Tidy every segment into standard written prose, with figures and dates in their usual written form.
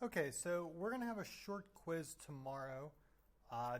Okay, so we're going to have a short quiz tomorrow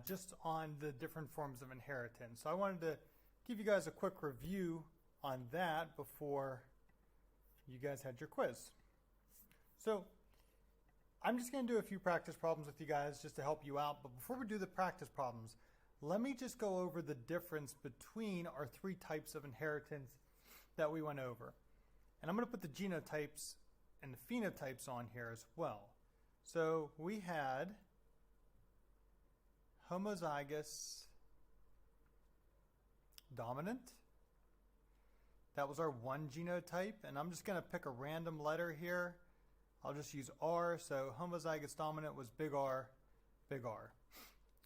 just on the different forms of inheritance. So I wanted to give you guys a quick review on that before you guys had your quiz. So I'm just going to do a few practice problems with you guys just to help you out. But before we do the practice problems, let me just go over the difference between our three types of inheritance that we went over. And I'm going to put the genotypes and the phenotypes on here as well. So we had homozygous dominant. That was our one genotype, and I'm just going to pick a random letter here. I'll just use R, so homozygous dominant was big R, big R.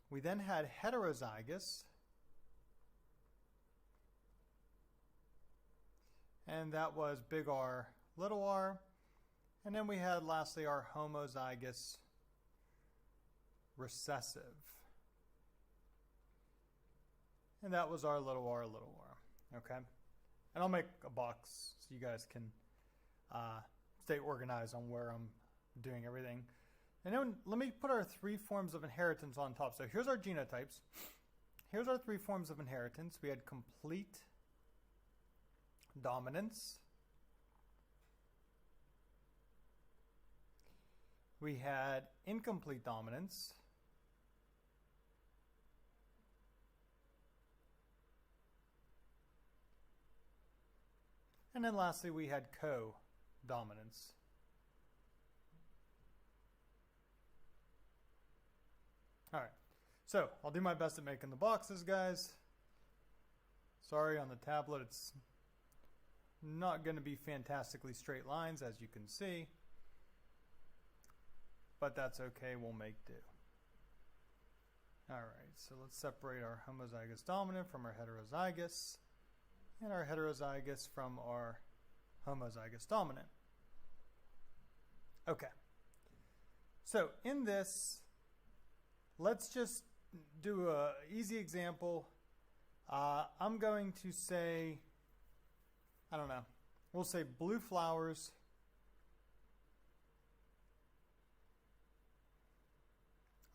We then had heterozygous, and that was big R, little r. And then we had lastly our homozygous recessive. And that was our little r, okay? And I'll make a box so you guys can stay organized on where I'm doing everything. And then let me put our three forms of inheritance on top. So here's our genotypes. Here's our three forms of inheritance. We had complete dominance. We had incomplete dominance. And then lastly, we had codominance. All right, so I'll do my best at making the boxes, guys. Sorry, on the tablet, it's not going to be fantastically straight lines, as you can see. But that's okay, we'll make do. All right, so let's separate our homozygous dominant from our heterozygous, and our heterozygous from our homozygous dominant. Okay, so in this, let's just do an easy example. I'm going to say, I don't know, we'll say blue flowers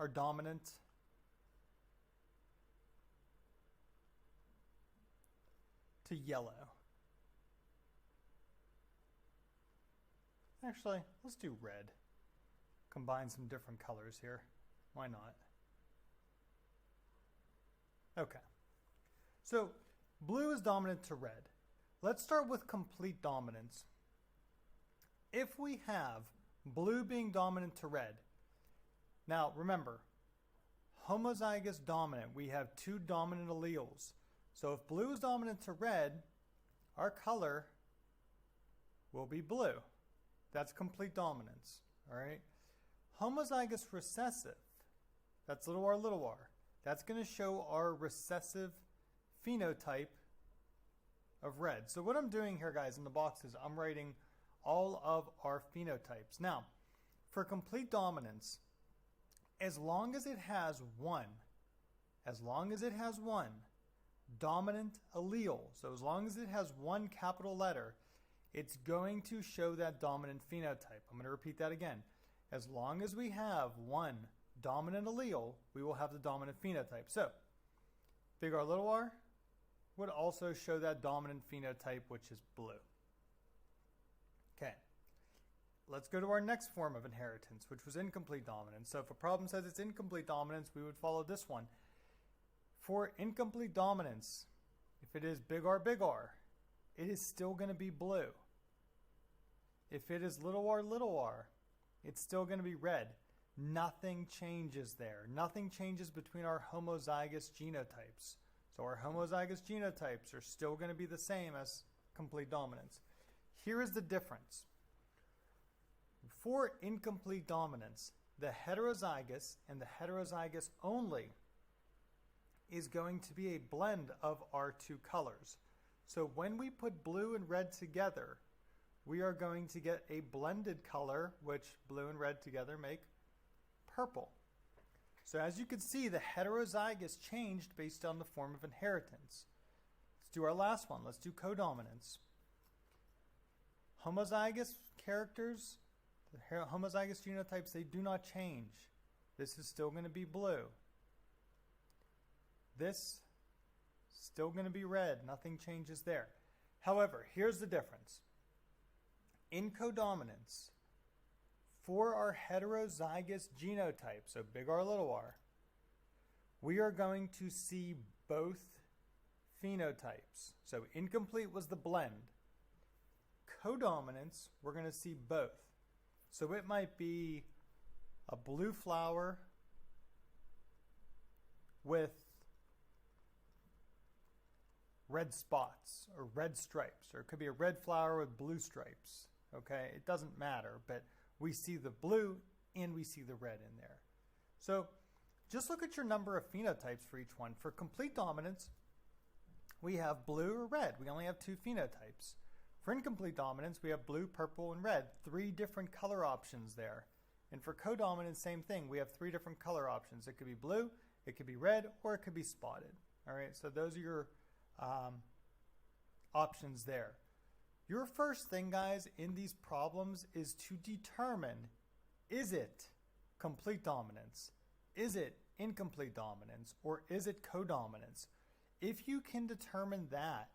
are dominant to yellow. Actually, let's do red. Combine some different colors here. Why not? Okay. So blue is dominant to red. Let's start with complete dominance. If we have blue being dominant to red, now remember, homozygous dominant, we have two dominant alleles. So if blue is dominant to red, our color will be blue. That's complete dominance, all right? Homozygous recessive, that's little r, that's going to show our recessive phenotype of red. So what I'm doing here, guys, in the box is I'm writing all of our phenotypes. Now, for complete dominance, as long as it has one dominant allele, so as long as it has one capital letter, it's going to show that dominant phenotype. I'm going to repeat that again. As long as we have one dominant allele, we will have the dominant phenotype. So, big R, little r would also show that dominant phenotype, which is blue. Okay. Let's go to our next form of inheritance, which was incomplete dominance. So if a problem says it's incomplete dominance, we would follow this one. For incomplete dominance, if it is big R, it is still going to be blue. If it is little r, it's still going to be red. Nothing changes there. Nothing changes between our homozygous genotypes. So our homozygous genotypes are still going to be the same as complete dominance. Here is the difference. For incomplete dominance, the heterozygous and the heterozygous only is going to be a blend of our two colors. So when we put blue and red together, we are going to get a blended color, which blue and red together make purple. So as you can see, the heterozygous changed based on the form of inheritance. Let's do our last one. Let's do codominance. Homozygous characters, The homozygous genotypes, they do not change. This is still going to be blue. This still going to be red. Nothing changes there. However, here's the difference. In codominance, for our heterozygous genotype, so big R, little r, we are going to see both phenotypes. So incomplete was the blend. Codominance, we're going to see both. So it might be a blue flower with red spots or red stripes, or it could be a red flower with blue stripes. Okay, it doesn't matter, but we see the blue and we see the red in there. So just look at your number of phenotypes for each one. For complete dominance, we have blue or red. We only have 2 phenotypes. For incomplete dominance, we have blue, purple, and red. 3 different color options there. And for codominance, same thing. We have 3 different color options. It could be blue, it could be red, or it could be spotted. All right, so those are your options there. Your first thing, guys, in these problems is to determine, is it complete dominance? Is it incomplete dominance? Or is it codominance? If you can determine that,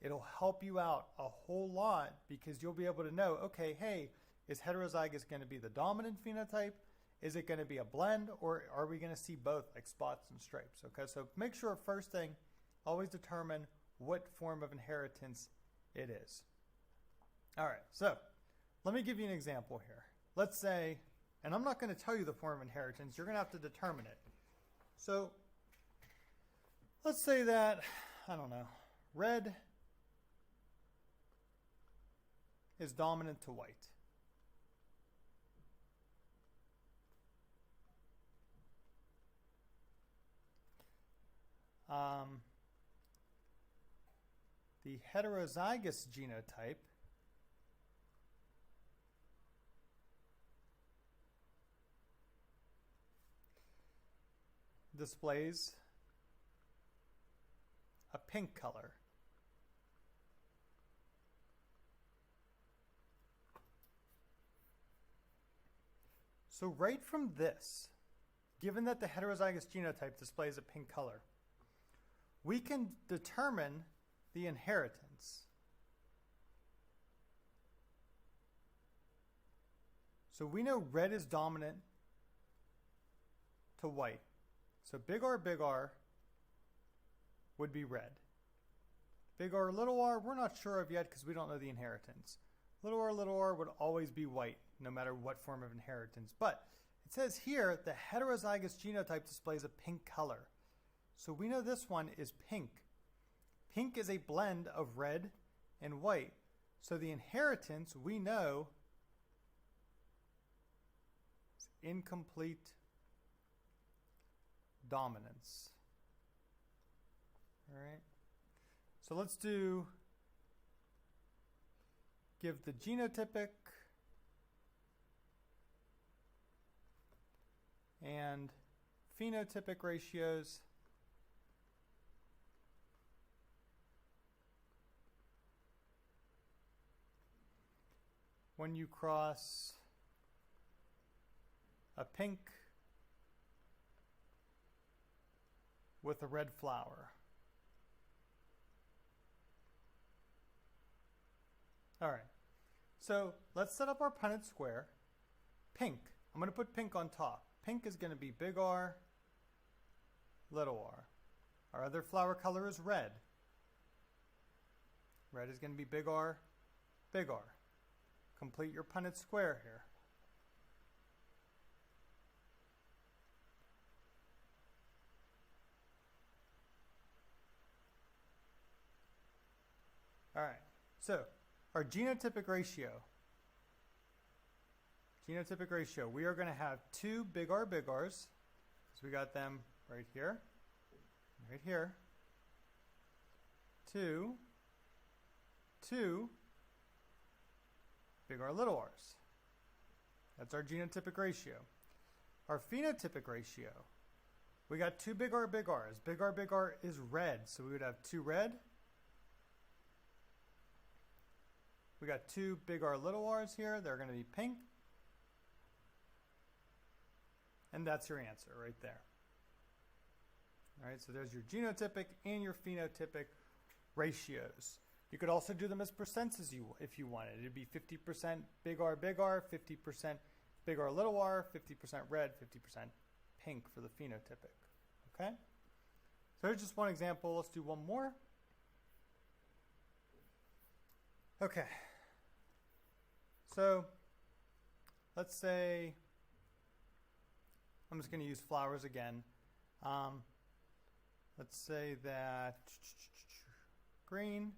it'll help you out a whole lot, because you'll be able to know, okay, hey, is heterozygous going to be the dominant phenotype? Is it going to be a blend? Or are we going to see both, like spots and stripes? Okay, so make sure first thing, always determine what form of inheritance it is. All right, so let me give you an example here. Let's say, and I'm not going to tell you the form of inheritance, you're going to have to determine it. So let's say that, I don't know, red is dominant to white. The heterozygous genotype displays a pink color. So right from this, given that the heterozygous genotype displays a pink color, we can determine the inheritance. So we know red is dominant to white. So big R would be red. Big R, little r, we're not sure of yet because we don't know the inheritance. Little r would always be white, no matter what form of inheritance. But it says here, the heterozygous genotype displays a pink color. So we know this one is pink. Pink is a blend of red and white. So the inheritance, we know, is incomplete dominance. All right. So let's give the genotypic and phenotypic ratios. When you cross a pink with a red flower. All right, so let's set up our Punnett Square. Pink, I'm going to put pink on top. Pink is going to be big R, little r. Our other flower color is red. Red is going to be big R, big R. Complete your Punnett Square here. All right, so our genotypic ratio. Genotypic ratio, we are going to have 2 big R's, because we got them right here, 2 big R, little r's. That's our genotypic ratio. Our phenotypic ratio, we got 2 big R's. Big R is red, so we would have 2 red. We got 2 big R, little r's here. They're going to be pink. And that's your answer right there. All right, so there's your genotypic and your phenotypic ratios. You could also do them as percents if you wanted. It'd be 50% big R, 50% big R, little r, 50% red, 50% pink for the phenotypic. Okay? So here's just one example. Let's do one more. Okay. So let's say, I'm just going to use flowers again. Let's say that green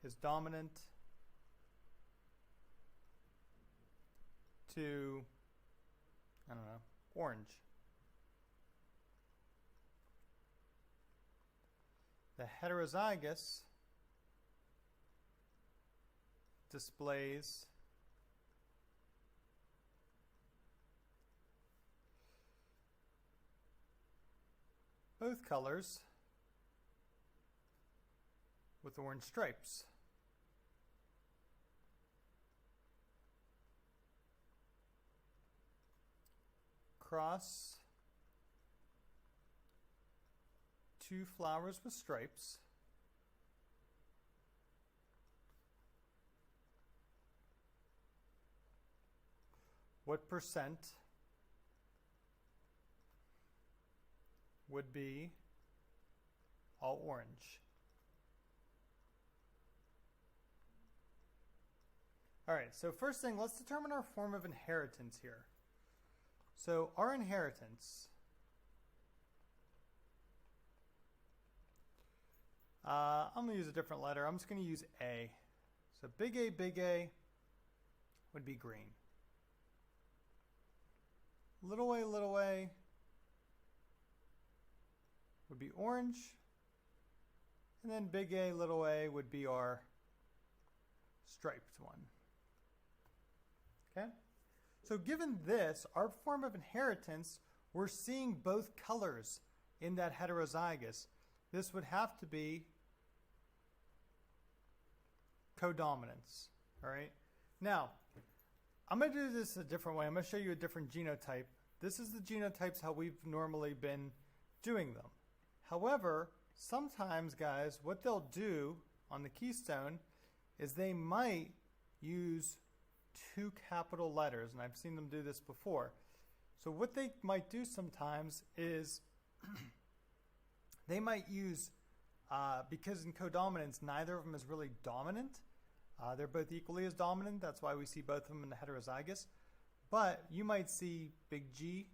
is dominant to, I don't know, orange. The heterozygous displays both colors with orange stripes. Cross two flowers with stripes. What percent would be all orange? All right, so first thing, let's determine our form of inheritance here. So our inheritance, I'm going to use a different letter. I'm just going to use A. So big A would be green. Little a would be orange. And then big A, little a would be our striped one. Okay? So given this, our form of inheritance, we're seeing both colors in that heterozygous. This would have to be codominance. All right? Now, I'm going to do this a different way. I'm going to show you a different genotype. This is the genotypes how we've normally been doing them. However, sometimes, guys, what they'll do on the keystone is they might use two capital letters, and I've seen them do this before. So what they might do sometimes is they might use, because in codominance, neither of them is really dominant. They're both equally as dominant. That's why we see both of them in the heterozygous. But you might see big G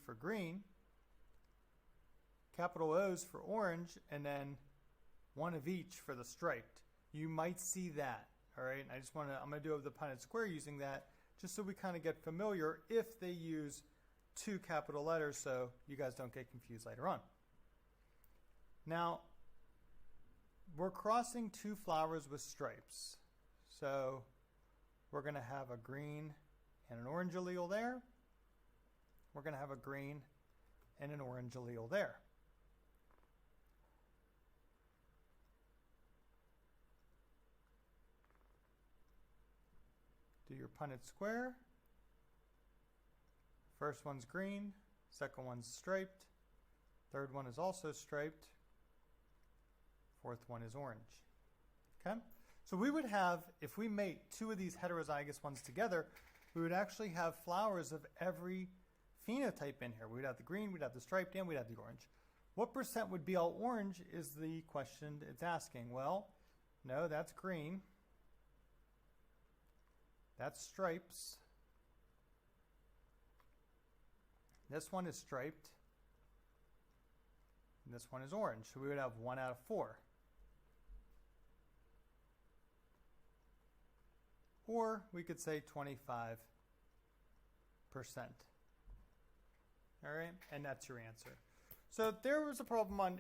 for green, capital O's for orange, and then one of each for the striped. You might see that. All right, and I'm going to do the Punnett Square using that just so we kind of get familiar if they use two capital letters so you guys don't get confused later on. Now, we're crossing two flowers with stripes. So we're going to have a green and an orange allele there. We're going to have a green and an orange allele there. Do your Punnett Square. First one's green, second one's striped, third one is also striped, fourth one is orange. Okay? So we would have, if we mate two of these heterozygous ones together, we would actually have flowers of every phenotype in here. We'd have the green, we'd have the striped, and we'd have the orange. What percent would be all orange is the question it's asking. Well, no, that's green. That's stripes. This one is striped. And this one is orange. So we would have 1 out of 4. Or we could say 25%. All right, and that's your answer. So there was a problem on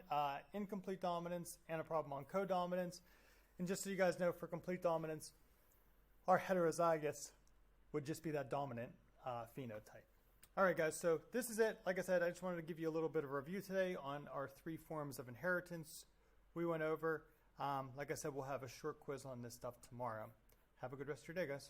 incomplete dominance and a problem on codominance. And just so you guys know, for complete dominance, our heterozygous would just be that dominant phenotype. All right, guys, so this is it. Like I said, I just wanted to give you a little bit of a review today on our 3 forms of inheritance we went over. Like I said, we'll have a short quiz on this stuff tomorrow. Have a good rest of your day, guys.